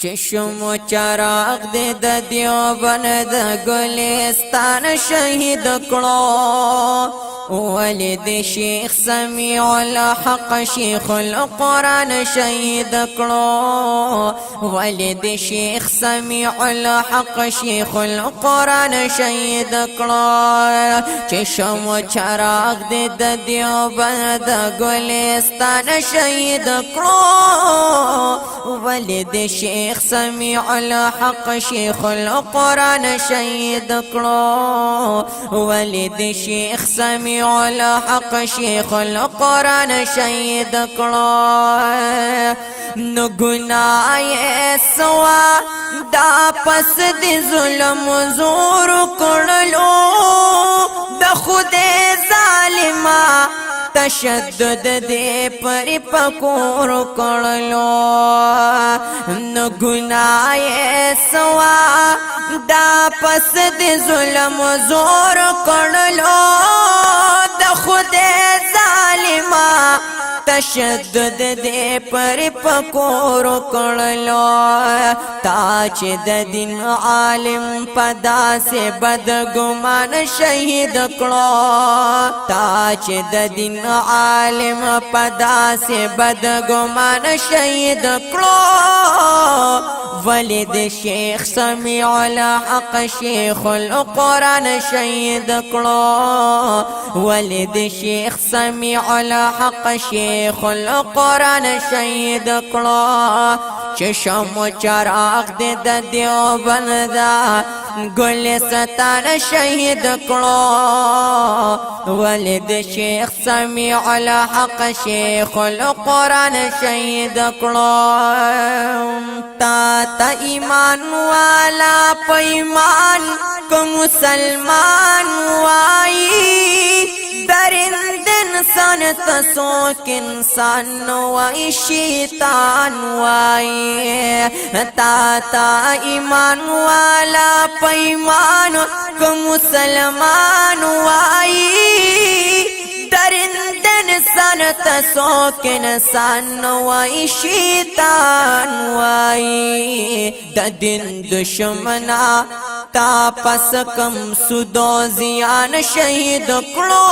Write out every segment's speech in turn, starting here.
چشم چراغ دے د دیوبند د گلستان شہید کړو ولید شیخ سمیع الحق شیخ القرآن شہید کړو ولید شیخ سمیع الحق شیخ القرآن شہید کړو چشم چراغ دے د دیوبند د گلستان شہید کړو ولید شیخ سمیع الحق شیخ القرآن شہید کړو ولید شیخ سمیع الحق شیخ القرآن شہید کړو نو گناہ سوا دا پس دی ظلم زور کړلو د خود ظالما تشدد دے پر پکور کړلو نو گناہ سوا دا پس دی ظلم زور کړلو د خود ظالما تشدد دے پر پکور کړلو تا چې د دین عالم پدا سے بدګمان شہید کړو تا چې د دین عالم پدا سے بدګمان شہید کړو ولید شیخ سمیع الحق شیخ القرآن شہید کړو ولید شیخ سمیع الحق شیخ القرآن شہید کړو چشم چراغ دے د دیوبند دا گلستان شہید کړو ولید شیخ سمیع الحق شیخ القرآن شہید کړو تا ایمان والا پیمان کو مسلمان وائی درند انسان تسوک انسان نوائی شیطان وائی تا ایمان والا پیمان کو مسلمان وائی درند انسان تسوک انسان نوائی شیطان وائی د دین دشمنا تا پس کم سودو زیان شہید کړو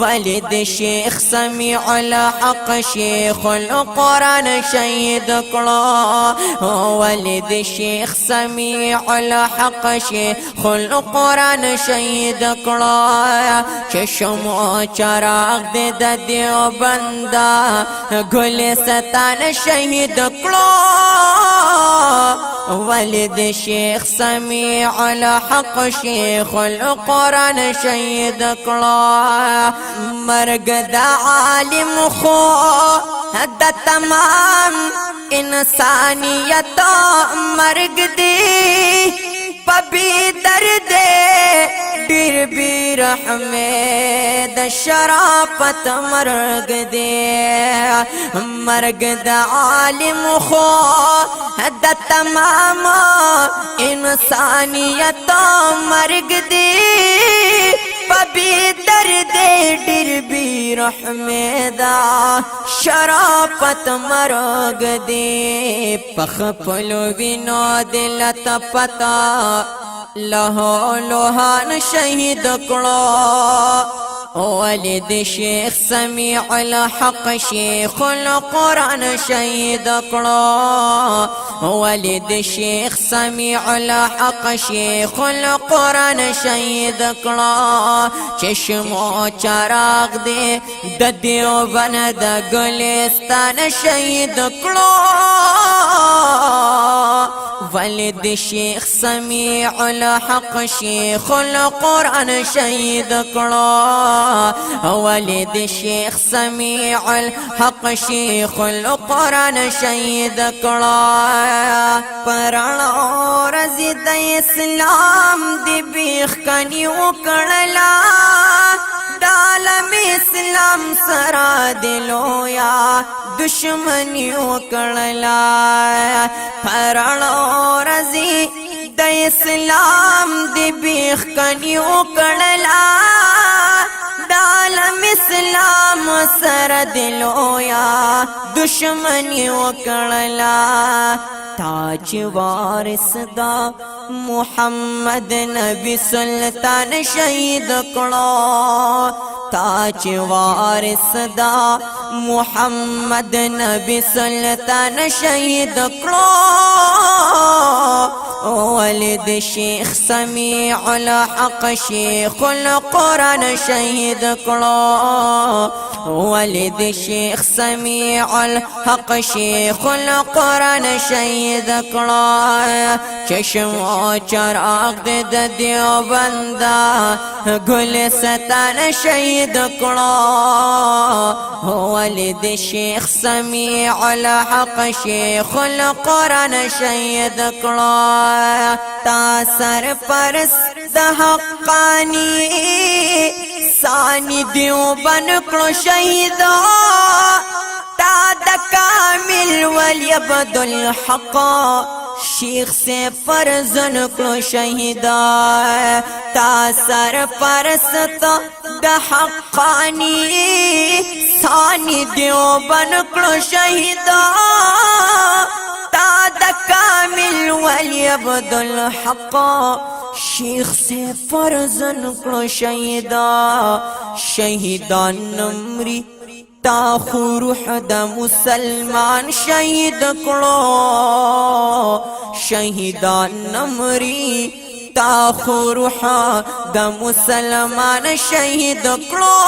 ولید شیخ سمیع الحق شیخ القرآن شہید کړو ولید شیخ سمیع الحق شیخ القرآن شہید کړو چشم چراغ دے د دیوبند گلستان شہید کړو ولید شیخ سمیع الحق شیخ القرآن شہید کړو مرگ دا عالم خو دا تمام انسانیت مرگ دی پبی درد ډیر بی رحمه د شرافت مرگ دی مرگ د عالم خو د تمام انسانیت مرگ دی پبی درد ډیر بی رحمه د شرافت مرگ دی پخپلو وینو دلت پتا لہو لوہان شہید کړو ولید شیخ سمیع الحق شیخ القرآن شہید کړو ولید شیخ سمیع الحق شیخ القرآن شہید کړو چشم چراغ دے د دیوبند د گلستان شہید کړو ولید شیخ سمیع الحق شیخ القرآن شہید کړو ولید شیخ سمیع الحق شیخ القرآن شہید کړو پرانو رضی د اسلام دی بیخ کنی وکړلا عالم اسلام سرا دلو یا دشمنی وکړلا پرانو رضی د اسلام دی بیخ کنی وکړلا عالم اسلام سر دلو یا دشمنی وکړلا تاج وارث دا محمد نبی سلطان شهید کړو تاج وارث دا محمد نبی سلطان شهید کړو ولد شیخ سمیع الحق شیخ القرآن شهید کړو ولد شیخ سمیع الحق شیخ القرآن شهید کړو چشم او چراغ د دیوبند گلستان شهید کړو ولد شیخ سمیع الحق شیخ القرآن شهید کړو تا سرپرست حقانی ثانی دیوبند کړو شهید تا د کامل ولی عبدالحق شیخ سے فرزن کړو شهید تا سرپرست د حقانی ثانی دیوبند کړو شهید تا د کامل ولی عبدالحق شیخ سے فرزن کړو شهید شهیدان نمری تا خو روح د مسلمان شهید کړو شهیدان نمری تا خو روح د مسلمان شهید کړو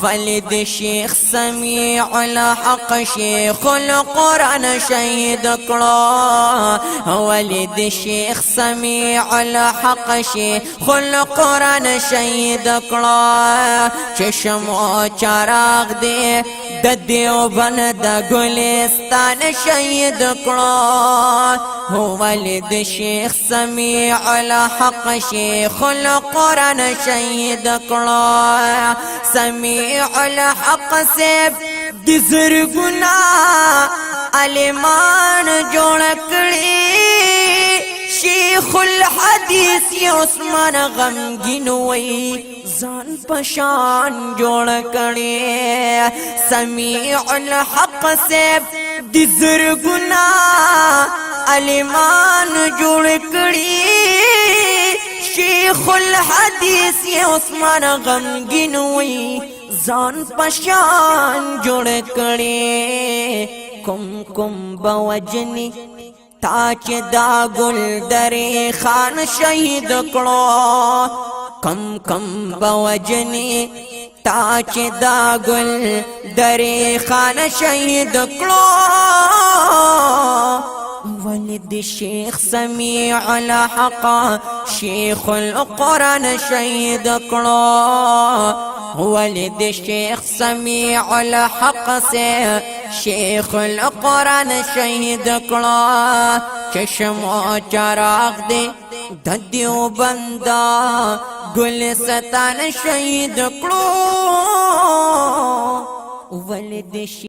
ولد شیخ سمیع الحق شیخ القرآن شهید کړو ولد شیخ سمیع الحق شیخ القرآن شهید کړو چشم او چراغ دې د دیوبند د گلستان شهید کړو ولد شیخ سمیع الحق شیخ القرآن شهید کړو سمیع الحق سے دزرگنا علمان جوڑ کړي شیخ الحدیث عثمان غمگین وی ځان پشان جوړ کړي سمیع الحق سے دزرگنا علمان جوړ کړي شیخ الحدیث عثمان غمگین وی ځان پشان جوړ کړي کوم کوم بوجنی تاج دا گل درې خان شهید کړو کم کم بوجنی تاج دا گل درې خان شهید کړو ولد شیخ سمیع الحق شیخ القرآن شهید کړو ولد شیخ سمیع الحق سے شیخ القرآن شهید کړو چشم او چراغ دې د دیوبند گلستان شهید کړو ولد